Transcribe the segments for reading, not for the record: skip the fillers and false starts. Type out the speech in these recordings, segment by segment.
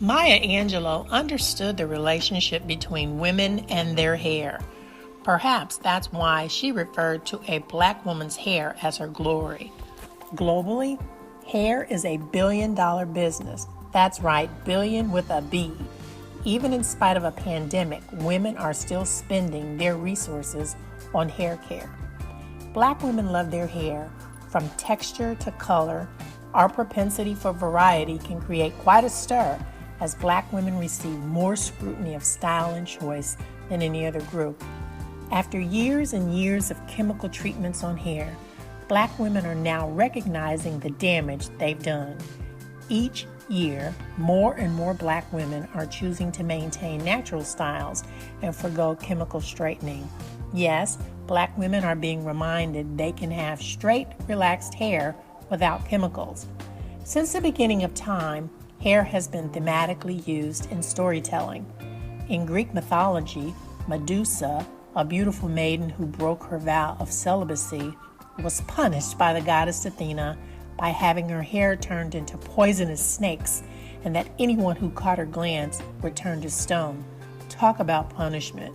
Maya Angelou understood the relationship between women and their hair. Perhaps that's why she referred to a black woman's hair as her glory. Globally, hair is a billion-dollar business. That's right, billion with a B. Even in spite of a pandemic, women are still spending their resources on hair care. Black women love their hair, from texture to color. Our propensity for variety can create quite a stir as black women receive more scrutiny of style and choice than any other group. After years and years of chemical treatments on hair, black women are now recognizing the damage they've done. Each year, more and more black women are choosing to maintain natural styles and forgo chemical straightening. Yes, black women are being reminded they can have straight, relaxed hair without chemicals. Since the beginning of time, hair has been thematically used in storytelling. In Greek mythology, Medusa, a beautiful maiden who broke her vow of celibacy, was punished by the goddess Athena by having her hair turned into poisonous snakes, and that anyone who caught her glance would turn to stone. Talk about punishment.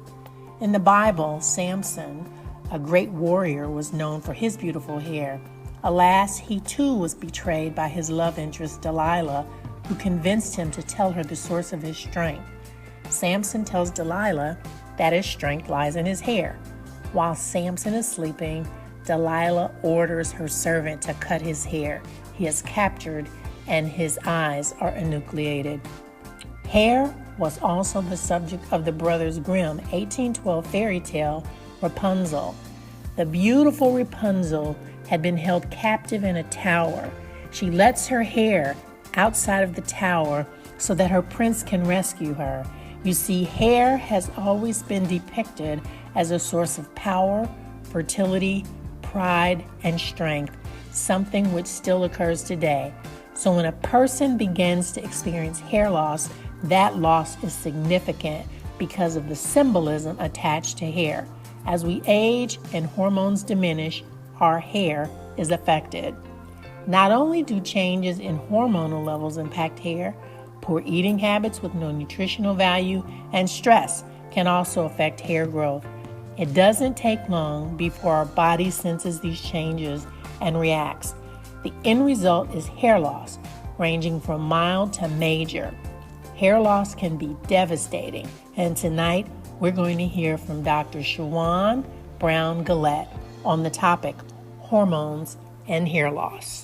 In the Bible, Samson, a great warrior, was known for his beautiful hair. Alas, he too was betrayed by his love interest Delilah, who convinced him to tell her the source of his strength. Samson tells Delilah that his strength lies in his hair. While Samson is sleeping, Delilah orders her servant to cut his hair. He is captured and his eyes are enucleated. Hair was also the subject of the Brothers Grimm 1812 fairy tale Rapunzel. The beautiful Rapunzel had been held captive in a tower. She lets her hair outside of the tower so that her prince can rescue her. You see, hair has always been depicted as a source of power, fertility, pride, and strength, something which still occurs today. So when a person begins to experience hair loss, that loss is significant because of the symbolism attached to hair. As we age and hormones diminish, our hair is affected. Not only do changes in hormonal levels impact hair, poor eating habits with no nutritional value and stress can also affect hair growth. It doesn't take long before our body senses these changes and reacts. The end result is hair loss, ranging from mild to major. Hair loss can be devastating, and tonight we're going to hear from Dr. Shawan Brown-Gillette on the topic, hormones and hair loss.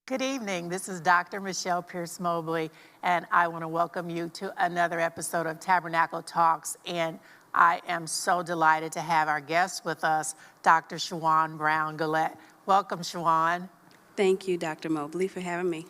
Good evening. This is Dr. Michelle Pierce Mobley, and I want to welcome you to another episode of Tabernacle Talks. And I am so delighted to have our guest with us, Dr. Shawan Brown-Gillette. Welcome, Shawan. Thank you, Dr. Mobley, for having me.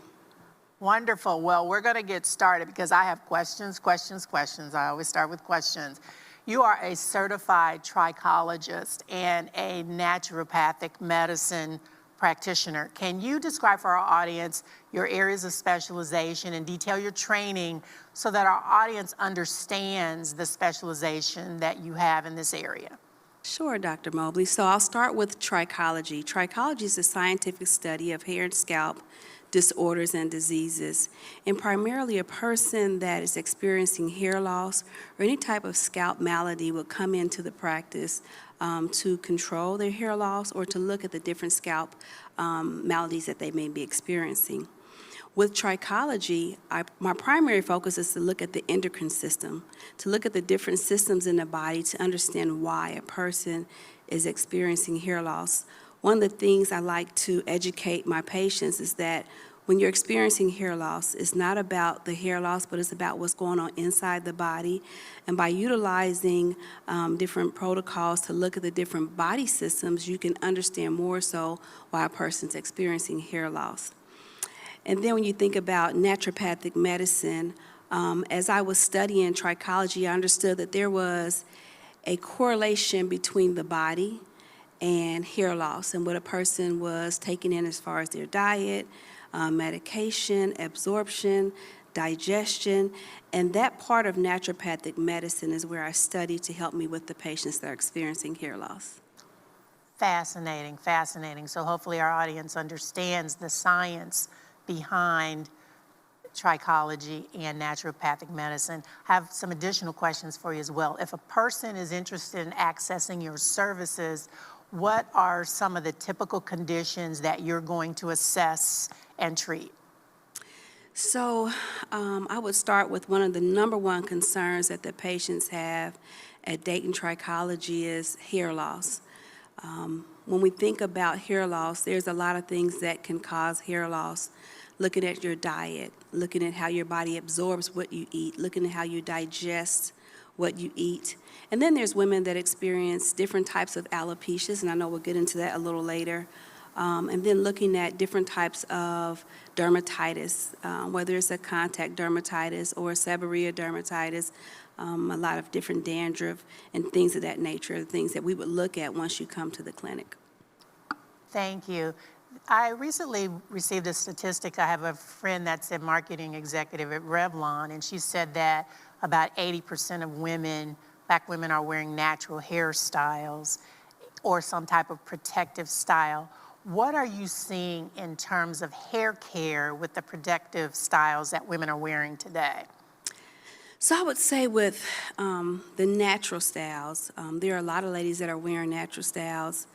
Wonderful. Well, we're going to get started because I have questions. I always start with questions. You are a certified trichologist and a naturopathic medicine practitioner. Can you describe for our audience your areas of specialization and detail your training so that our audience understands the specialization that you have in this area? Sure, Dr. Mobley. So I'll start with trichology. Trichology is a scientific study of hair and scalp disorders and diseases, and primarily a person that is experiencing hair loss or any type of scalp malady will come into the practice to control their hair loss or to look at the different scalp maladies that they may be experiencing. With trichology, my primary focus is to look at the endocrine system, to look at the different systems in the body to understand why a person is experiencing hair loss. One of the things I like to educate my patients is that when you're experiencing hair loss, it's not about the hair loss, but it's about what's going on inside the body. And by utilizing different protocols to look at the different body systems, you can understand more so why a person's experiencing hair loss. And then when you think about naturopathic medicine, as I was studying trichology, I understood that there was a correlation between the body and hair loss and what a person was taking in as far as their diet, medication, absorption, digestion, and that part of naturopathic medicine is where I study to help me with the patients that are experiencing hair loss. Fascinating, fascinating. So hopefully our audience understands the science behind trichology and naturopathic medicine. I have some additional questions for you as well. If a person is interested in accessing your services, what are some of the typical conditions that you're going to assess and treat? So I would start with one of the number one concerns that the patients have at Dayton Trichology is hair loss. When we think about hair loss, there's a lot of things that can cause hair loss. Looking at your diet, looking at how your body absorbs what you eat, looking at how you digest what you eat. And then there's women that experience different types of alopecias, and I know we'll get into that a little later. And then looking at different types of dermatitis, whether it's a contact dermatitis or a seborrhea dermatitis, a lot of different dandruff and things of that nature, things that we would look at once you come to the clinic. Thank you. I recently received a statistic. I have a friend that's a marketing executive at Revlon, and she said that about 80% of women, black women, are wearing natural hairstyles or some type of protective style. What are you seeing in terms of hair care with the protective styles that women are wearing today? So I would say with the natural styles, there are a lot of ladies that are wearing natural styles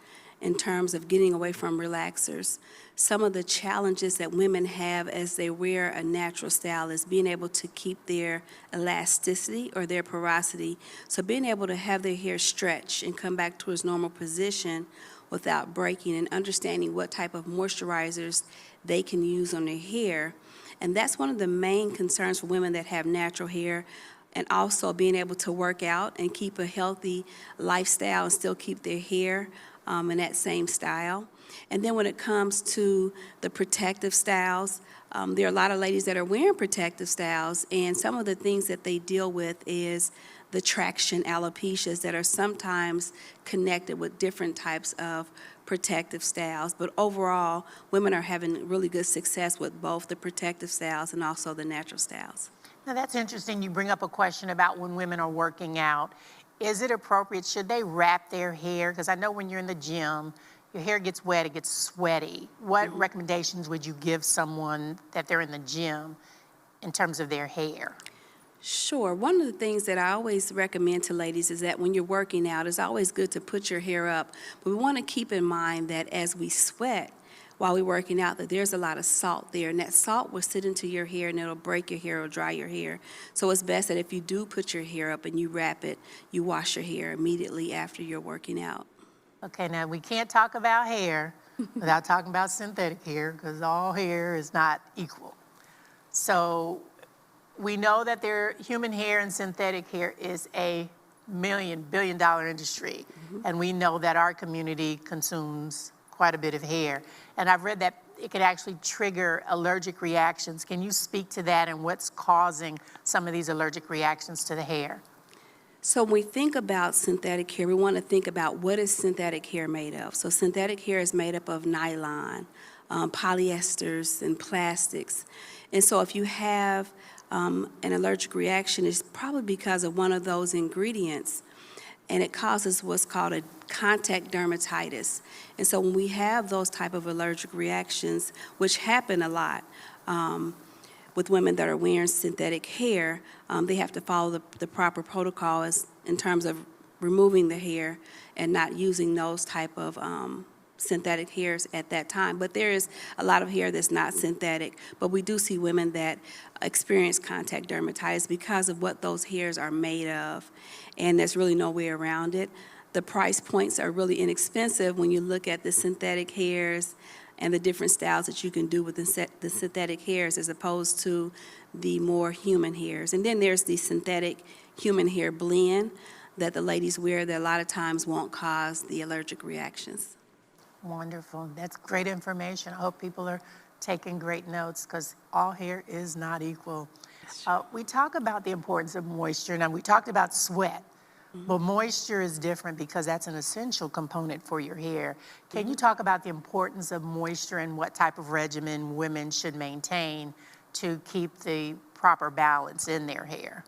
in terms of getting away from relaxers. Some of the challenges that women have as they wear a natural style is being able to keep their elasticity or their porosity. So being able to have their hair stretch and come back to its normal position without breaking, and understanding what type of moisturizers they can use on their hair. And that's one of the main concerns for women that have natural hair, and also being able to work out and keep a healthy lifestyle and still keep their hair in that same style. And then when it comes to the protective styles, there are a lot of ladies that are wearing protective styles, and some of the things that they deal with is the traction alopecias that are sometimes connected with different types of protective styles. But overall, women are having really good success with both the protective styles and also the natural styles. Now that's interesting. You bring up a question about when women are working out. Is it appropriate? Should they wrap their hair? Because I know when you're in the gym, your hair gets wet, it gets sweaty. What recommendations would you give someone that they're in the gym in terms of their hair? Sure. One of the things that I always recommend to ladies is that when you're working out, it's always good to put your hair up. But we want to keep in mind that as we sweat while we're working out, that there's a lot of salt there. And that salt will sit into your hair and it'll break your hair or dry your hair. So it's best that if you do put your hair up and you wrap it, you wash your hair immediately after you're working out. Okay, now we can't talk about hair without talking about synthetic hair, because all hair is not equal. So we know that human hair and synthetic hair is a billion-dollar industry, and we know that our community consumes quite a bit of hair. And I've read that it could actually trigger allergic reactions. Can you speak to that and what's causing some of these allergic reactions to the hair? So when we think about synthetic hair, we want to think about what is synthetic hair made of. So synthetic hair is made up of nylon, polyesters, and plastics. And so if you have an allergic reaction, it's probably because of one of those ingredients, and it causes what's called a contact dermatitis. And so when we have those type of allergic reactions, which happen a lot with women that are wearing synthetic hair, they have to follow the proper protocol in terms of removing the hair and not using those type of synthetic hairs at that time. But there is a lot of hair that's not synthetic, but we do see women that experience contact dermatitis because of what those hairs are made of, and there's really no way around it. The price points are really inexpensive when you look at the synthetic hairs and the different styles that you can do with the synthetic hairs as opposed to the more human hairs. And then there's the synthetic human hair blend that the ladies wear that a lot of times won't cause the allergic reactions. Wonderful. That's great information. I hope people are taking great notes, because all hair is not equal. We talk about the importance of moisture. Now, we talked about sweat, but moisture is different because that's an essential component for your hair. Can you talk about the importance of moisture and what type of regimen women should maintain to keep the proper balance in their hair?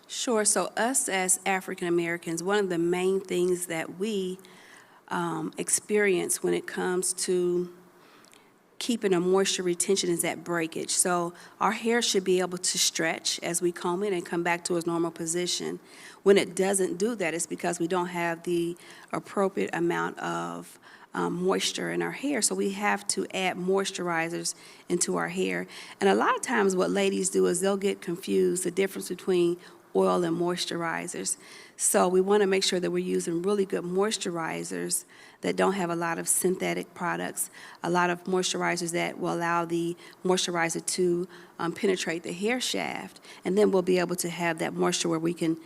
Sure. So us as African Americans, one of the main things that we experience when it comes to keeping a moisture retention is that breakage. So our hair should be able to stretch as we comb it and come back to its normal position. When it doesn't do that, it's because we don't have the appropriate amount of moisture in our hair. So we have to add moisturizers into our hair. And a lot of times what ladies do is they'll get confused the difference between oil and moisturizers. So we want to make sure that we're using really good moisturizers that don't have a lot of synthetic products, a lot of moisturizers that will allow the moisturizer to penetrate the hair shaft, and then we'll be able to have that moisture where we can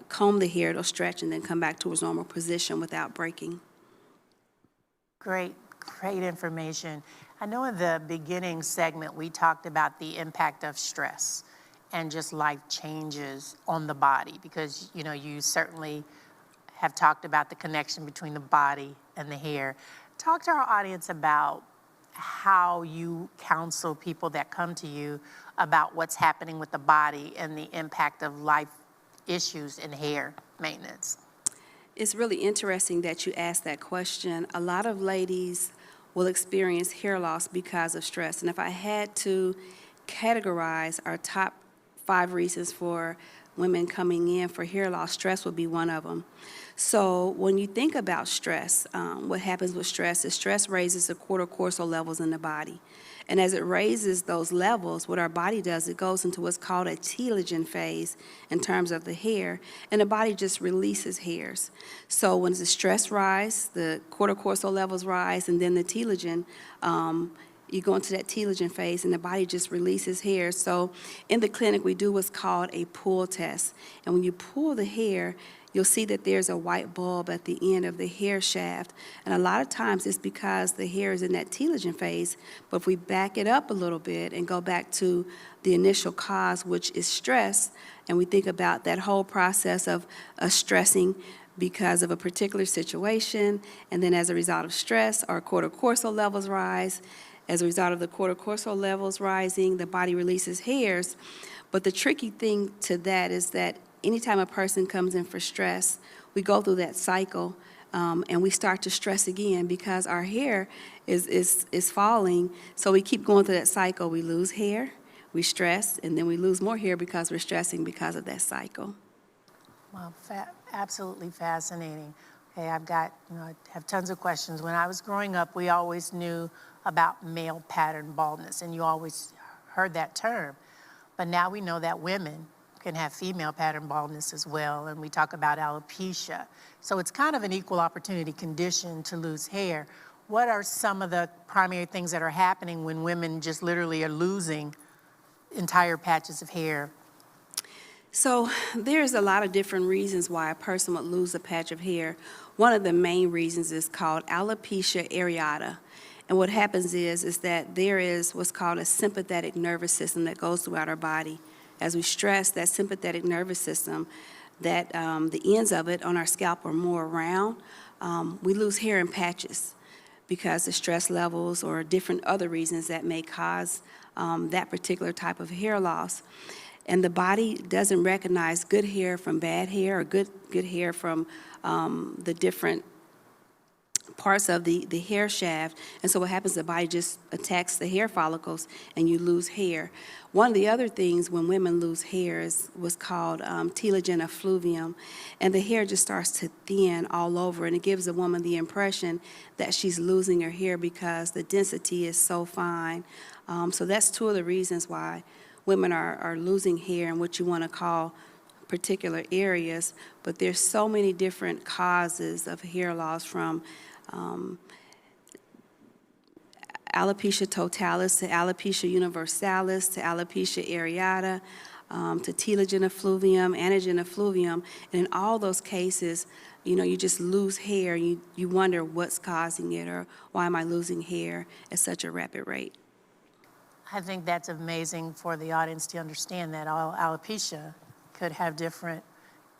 comb the hair, it'll stretch, and then come back to its normal position without breaking. Great information. I know in the beginning segment we talked about the impact of stress and just life changes on the body, because you certainly have talked about the connection between the body and the hair. Talk to our audience about how you counsel people that come to you about what's happening with the body and the impact of life issues in hair maintenance. It's really interesting that you asked that question. A lot of ladies will experience hair loss because of stress. And if I had to categorize our top 5 reasons for women coming in for hair loss, stress would be one of them. So when you think about stress, what happens with stress is stress raises the cortisol levels in the body. And as it raises those levels, what our body does, it goes into what's called a telogen phase in terms of the hair, and the body just releases hairs. So when the stress rises, the cortisol levels rise, and then the telogen, you go into that telogen phase, and the body just releases hair. So in the clinic, we do what's called a pull test. And when you pull the hair, you'll see that there's a white bulb at the end of the hair shaft. And a lot of times it's because the hair is in that telogen phase. But if we back it up a little bit and go back to the initial cause, which is stress, and we think about that whole process of stressing because of a particular situation, and then as a result of stress, our cortisol levels rise. As a result of the cortisol levels rising, the body releases hairs. But the tricky thing to that is that anytime a person comes in for stress, we go through that cycle and we start to stress again because our hair is falling. So we keep going through that cycle. We lose hair, we stress, and then we lose more hair because we're stressing because of that cycle. Well, absolutely fascinating. Okay, I have tons of questions. When I was growing up, we always knew about male pattern baldness, and you always heard that term. But now we know that women can have female pattern baldness as well, and we talk about alopecia. So it's kind of an equal opportunity condition to lose hair. What are some of the primary things that are happening when women just literally are losing entire patches of hair? So there's a lot of different reasons why a person would lose a patch of hair. One of the main reasons is called alopecia areata. And what happens is that there is what's called a sympathetic nervous system that goes throughout our body. As we stress, that sympathetic nervous system, that the ends of it on our scalp are more round, we lose hair in patches because of stress levels or different other reasons that may cause that particular type of hair loss. And the body doesn't recognize good hair from bad hair or good hair from the different parts of the hair shaft. And so what happens, the body just attacks the hair follicles and you lose hair. One of the other things when women lose hair is what's called telogen effluvium, and the hair just starts to thin all over, and it gives a woman the impression that she's losing her hair because the density is so fine. So that's 2 of the reasons why women are losing hair in what you want to call particular areas, but there's so many different causes of hair loss, from alopecia totalis to alopecia universalis to alopecia areata to telogen effluvium, anagen effluvium. And in all those cases, you just lose hair. You wonder what's causing it, or why am I losing hair at such a rapid rate? I think that's amazing for the audience to understand that all alopecia could have different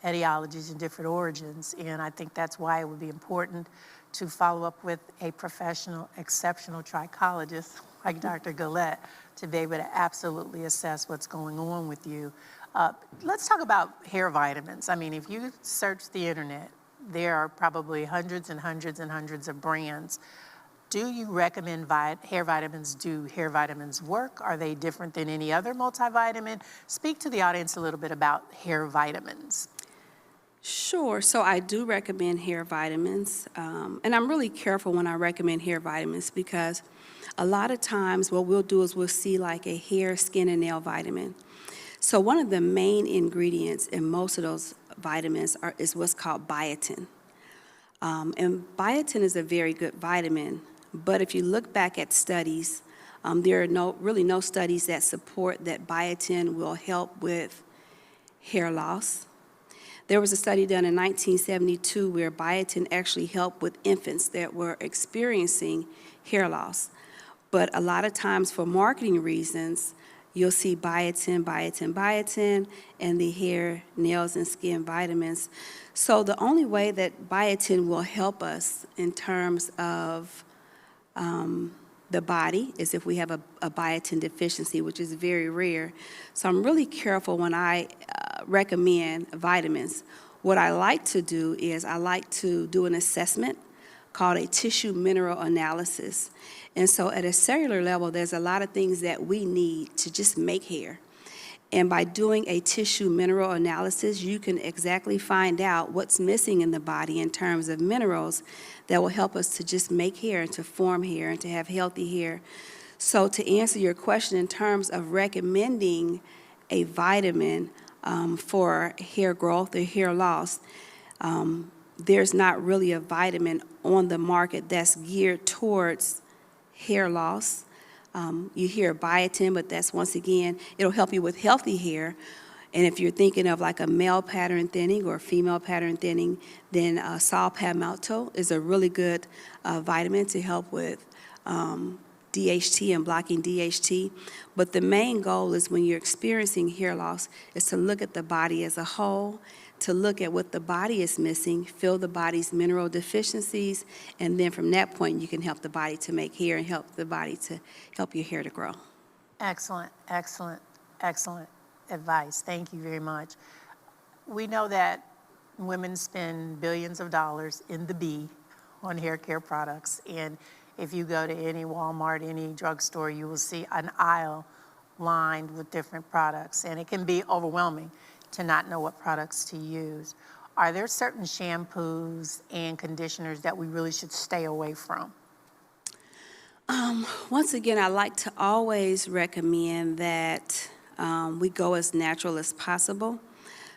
etiologies and different origins, and I think that's why it would be important to follow up with a professional, exceptional trichologist like Dr. Gillette to be able to absolutely assess what's going on with you. Let's talk about hair vitamins. I mean, if you search the internet, there are probably hundreds and hundreds and hundreds of brands. Do you recommend hair vitamins? Do hair vitamins work? Are they different than any other multivitamin? Speak to the audience a little bit about hair vitamins. Sure. So I do recommend hair vitamins. And I'm really careful when I recommend hair vitamins because a lot of times what we'll do is we'll see like a hair, skin, and nail vitamin. So one of the main ingredients in most of those vitamins is what's called biotin. And biotin is a very good vitamin, but if you look back at studies, there are really no studies that support that biotin will help with hair loss. There was a study done in 1972 where biotin actually helped with infants that were experiencing hair loss. But a lot of times for marketing reasons, you'll see biotin, biotin, biotin, and the hair, nails, and skin vitamins. So the only way that biotin will help us in terms of the body is if we have a biotin deficiency, which is very rare. So I'm really careful when I recommend vitamins. What I like to do is I like to do an assessment called a tissue mineral analysis. And so at a cellular level, there's a lot of things that we need to just make hair. And by doing a tissue mineral analysis, you can exactly find out what's missing in the body in terms of minerals that will help us to just make hair and to form hair and to have healthy hair. So to answer your question in terms of recommending a vitamin for hair growth or hair loss, there's not really a vitamin on the market that's geared towards hair loss. You hear biotin, but that's, once again, it'll help you with healthy hair. And if you're thinking of like a male pattern thinning or female pattern thinning, then saw palmetto is a really good vitamin to help with DHT and blocking DHT. But the main goal is when you're experiencing hair loss is to look at the body as a whole, to look at what the body is missing, fill the body's mineral deficiencies, and then from that point you can help the body to make hair and help the body to help your hair to grow. Excellent, excellent, excellent advice. Thank you very much. We know that women spend billions of dollars in the B on hair care products, and if you go to any Walmart, any drugstore, you will see an aisle lined with different products, and it can be overwhelming to not know what products to use. Are there certain shampoos and conditioners that we really should stay away from? Once again, I like to always recommend that we go as natural as possible.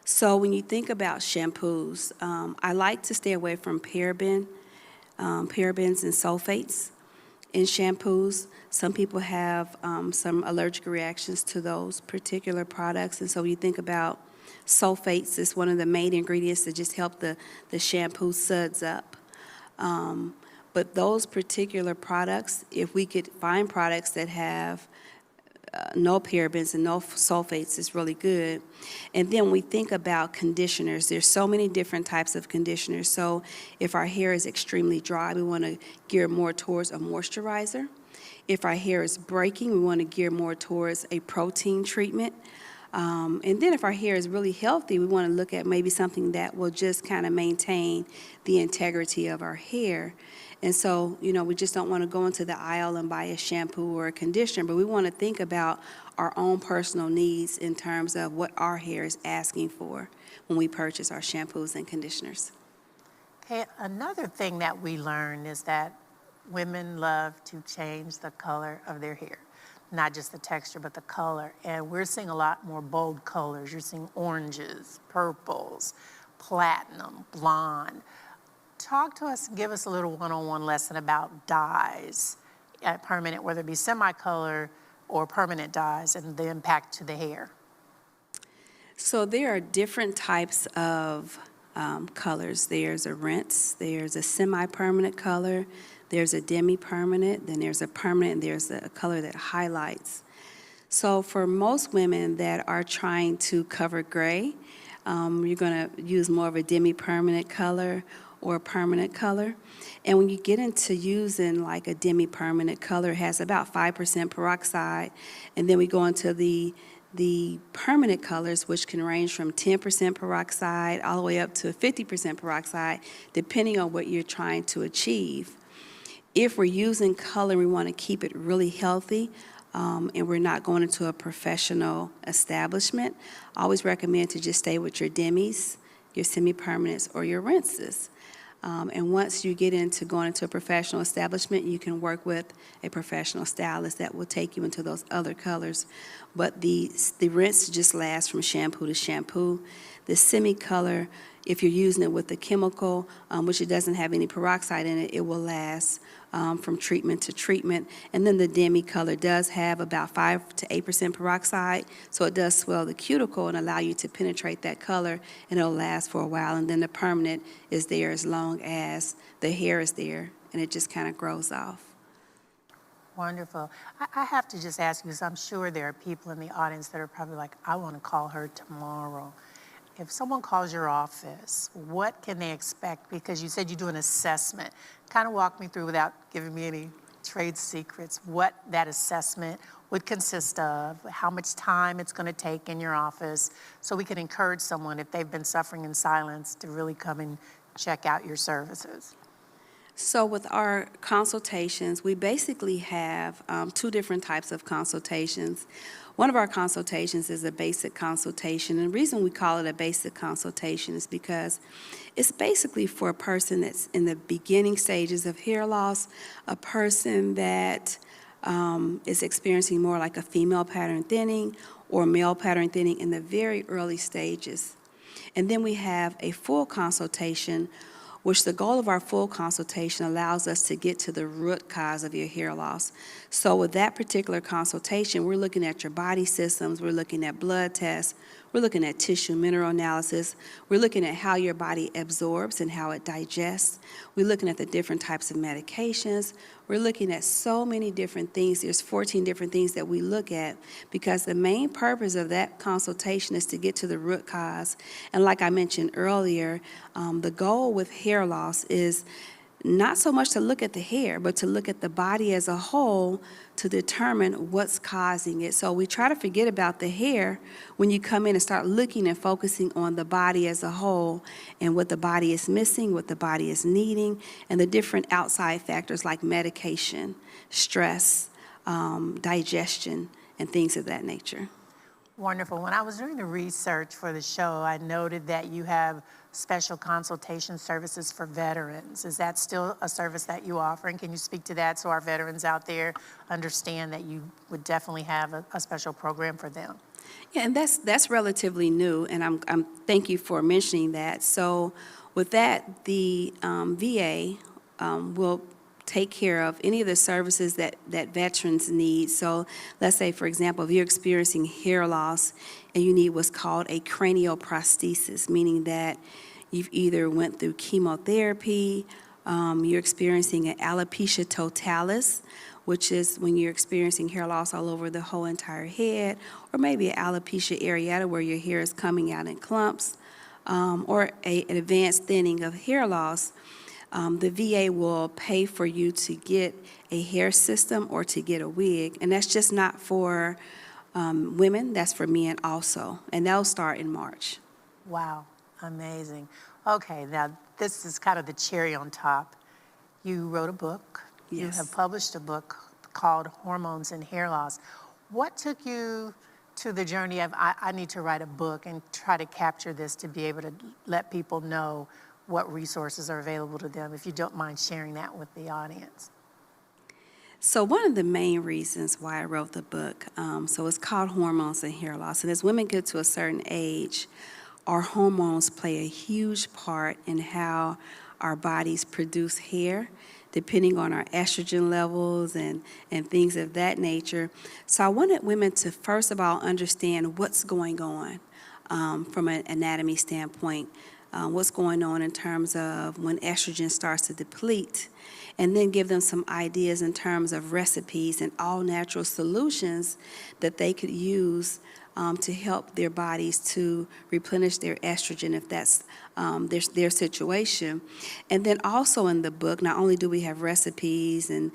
So when you think about shampoos, I like to stay away from parabens and sulfates in shampoos. Some people have some allergic reactions to those particular products, and so when you think about sulfates, is one of the main ingredients that just help the shampoo suds up. But those particular products, if we could find products that have no parabens and no sulfates, is really good. And then we think about conditioners. There's so many different types of conditioners. So if our hair is extremely dry, we want to gear more towards a moisturizer. If our hair is breaking, we want to gear more towards a protein treatment. And then if our hair is really healthy, we want to look at maybe something that will just kind of maintain the integrity of our hair. And so, we just don't want to go into the aisle and buy a shampoo or a conditioner, but we want to think about our own personal needs in terms of what our hair is asking for when we purchase our shampoos and conditioners. Okay, another thing that we learned is that women love to change the color of their hair. Not just the texture, but the color. And we're seeing a lot more bold colors. You're seeing oranges, purples, platinum, blonde. Talk to us and give us a little one-on-one lesson about dyes, permanent, whether it be semi-color or permanent dyes, and the impact to the hair. So there are different types of colors. There's a rinse, there's a semi-permanent color, there's a demi-permanent, then there's a permanent, and there's a color that highlights. So for most women that are trying to cover gray, you're going to use more of a demi-permanent color, or a permanent color. And when you get into using like a demi-permanent color, it has about 5% peroxide. And then we go into the permanent colors, which can range from 10% peroxide all the way up to 50% peroxide, depending on what you're trying to achieve. If we're using color, we want to keep it really healthy, and we're not going into a professional establishment. I always recommend to just stay with your demis, your semi-permanents, or your rinses. And once you get into going into a professional establishment, you can work with a professional stylist that will take you into those other colors. But the rinse just lasts from shampoo to shampoo. The semi-color, if you're using it with the chemical, which it doesn't have any peroxide in it, it will last from treatment to treatment. And then the demi-color does have about 5 to 8% peroxide, so it does swell the cuticle and allow you to penetrate that color, and it'll last for a while. And then the permanent is there as long as the hair is there, and it just kind of grows off. Wonderful. I have to just ask you, because I'm sure there are people in the audience that are probably like, I want to call her tomorrow. If someone calls your office, what can they expect? Because you said you do an assessment. Kind of walk me through, without giving me any trade secrets, what that assessment would consist of, how much time it's going to take in your office, so we can encourage someone, if they've been suffering in silence, to really come and check out your services. So with our consultations, we basically have 2 different types of consultations. One of our consultations is a basic consultation, and the reason we call it a basic consultation is because it's basically for a person that's in the beginning stages of hair loss, a person that is experiencing more like a female pattern thinning or male pattern thinning in the very early stages. And then we have a full consultation, which the goal of our full consultation allows us to get to the root cause of your hair loss. So with that particular consultation, we're looking at your body systems, we're looking at blood tests, we're looking at tissue mineral analysis, we're looking at how your body absorbs and how it digests, we're looking at the different types of medications, we're looking at so many different things. There's 14 different things that we look at, because the main purpose of that consultation is to get to the root cause. And like I mentioned earlier, the goal with hair loss is not so much to look at the hair, but to look at the body as a whole to determine what's causing it. So we try to forget about the hair when you come in and start looking and focusing on the body as a whole and what the body is missing, what the body is needing, and the different outside factors like medication, stress, digestion, and things of that nature. Wonderful. When I was doing the research for the show, I noted that you have special consultation services for veterans. Is that still a service that you offer? And can you speak to that so our veterans out there understand that you would definitely have a special program for them? Yeah, and that's relatively new, and I'm thank you for mentioning that. So with that, the VA will take care of any of the services that veterans need. So let's say, for example, if you're experiencing hair loss and you need what's called a cranioprosthesis, meaning that you've either went through chemotherapy, you're experiencing an alopecia totalis, which is when you're experiencing hair loss all over the whole entire head, or maybe an alopecia areata where your hair is coming out in clumps, or an advanced thinning of hair loss. The VA will pay for you to get a hair system or to get a wig, and that's just not for women, that's for men also, and that'll start in March. Wow, amazing. Okay, now this is kind of the cherry on top. You wrote a book. Yes. You have published a book called Hormones and Hair Loss. What took you to the journey of, I need to write a book and try to capture this to be able to let people know what resources are available to them, if you don't mind sharing that with the audience? So one of the main reasons why I wrote the book, so it's called Hormones and Hair Loss, and as women get to a certain age, our hormones play a huge part in how our bodies produce hair, depending on our estrogen levels and things of that nature. So I wanted women to, first of all, understand what's going on from an anatomy standpoint, what's going on in terms of when estrogen starts to deplete, and then give them some ideas in terms of recipes and all-natural solutions that they could use to help their bodies to replenish their estrogen if that's their situation. And then also in the book, not only do we have recipes and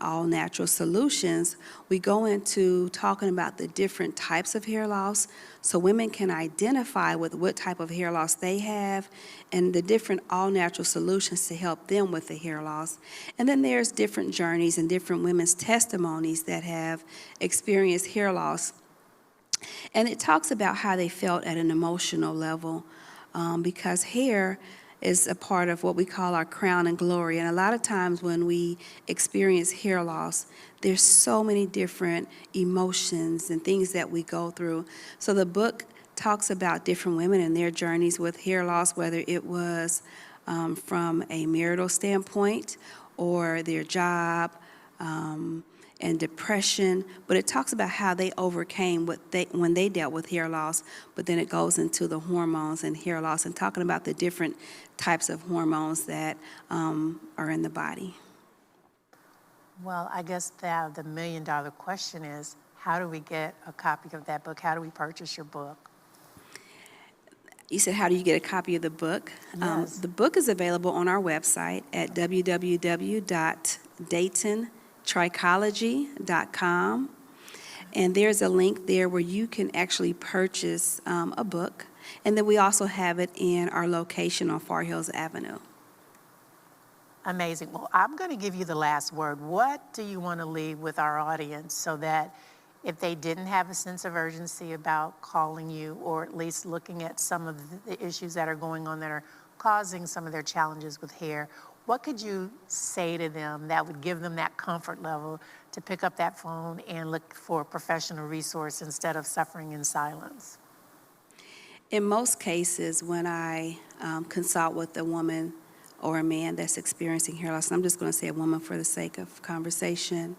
all natural solutions, we go into talking about the different types of hair loss so women can identify with what type of hair loss they have and the different all natural solutions to help them with the hair loss. And then there's different journeys and different women's testimonies that have experienced hair loss. And it talks about how they felt at an emotional level because hair is a part of what we call our crown and glory. And a lot of times when we experience hair loss, there's so many different emotions and things that we go through. So the book talks about different women and their journeys with hair loss, whether it was from a marital standpoint or their job, and depression, but it talks about how they overcame when they dealt with hair loss, but then it goes into the hormones and hair loss and talking about the different types of hormones that are in the body. Well, I guess the million-dollar question is, how do we get a copy of that book? How do we purchase your book? You said, how do you get a copy of the book? Yes. The book is available on our website at www.daytontrichology.com. And there's a link there where you can actually purchase a book. And then we also have it in our location on Far Hills Avenue. Amazing. Well, I'm going to give you the last word. What do you want to leave with our audience so that if they didn't have a sense of urgency about calling you or at least looking at some of the issues that are going on that are causing some of their challenges with hair, what could you say to them that would give them that comfort level to pick up that phone and look for a professional resource instead of suffering in silence? In most cases, when I consult with a woman or a man that's experiencing hair loss, and I'm just going to say a woman for the sake of conversation,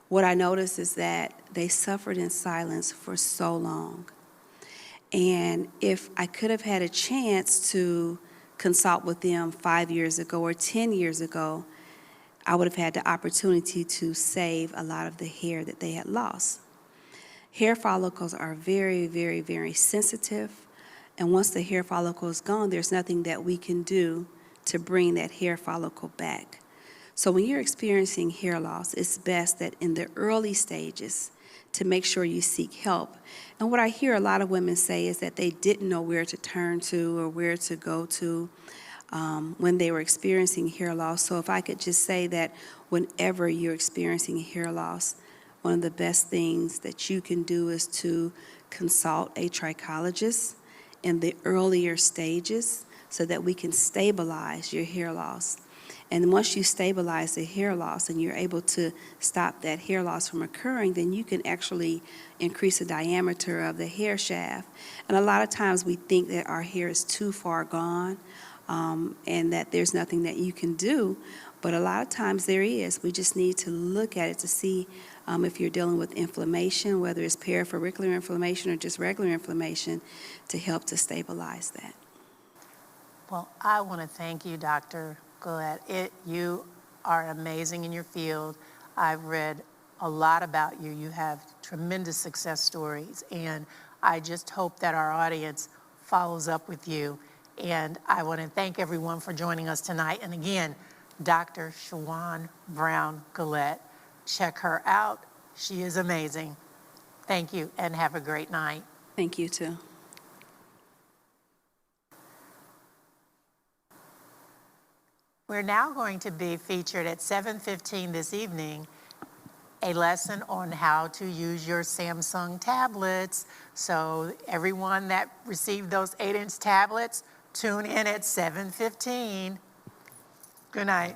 what I notice is that they suffered in silence for so long. And if I could have had a chance to consult with them 5 years ago or 10 years ago, I would have had the opportunity to save a lot of the hair that they had lost. Hair follicles are very, very, very sensitive. And once the hair follicle is gone, there's nothing that we can do to bring that hair follicle back. So when you're experiencing hair loss, it's best that in the early stages to make sure you seek help. And what I hear a lot of women say is that they didn't know where to turn to or where to go to when they were experiencing hair loss. So if I could just say that whenever you're experiencing hair loss, one of the best things that you can do is to consult a trichologist in the earlier stages so that we can stabilize your hair loss. And once you stabilize the hair loss and you're able to stop that hair loss from occurring, then you can actually increase the diameter of the hair shaft. And a lot of times we think that our hair is too far gone and that there's nothing that you can do. But a lot of times there is. We just need to look at it to see if you're dealing with inflammation, whether it's perifollicular inflammation or just regular inflammation, to help to stabilize that. Well, I want to thank you, Dr. Gillette. You are amazing in your field. I've read a lot about you. You have tremendous success stories, and I just hope that our audience follows up with you. And I want to thank everyone for joining us tonight. And again, Dr. Shawan Brown Gillette. Check her out. She is amazing. Thank you, and have a great night. Thank you, too. We're now going to be featured at 7:15 this evening, a lesson on how to use your Samsung tablets. So everyone that received those 8-inch tablets, tune in at 7:15. Good night.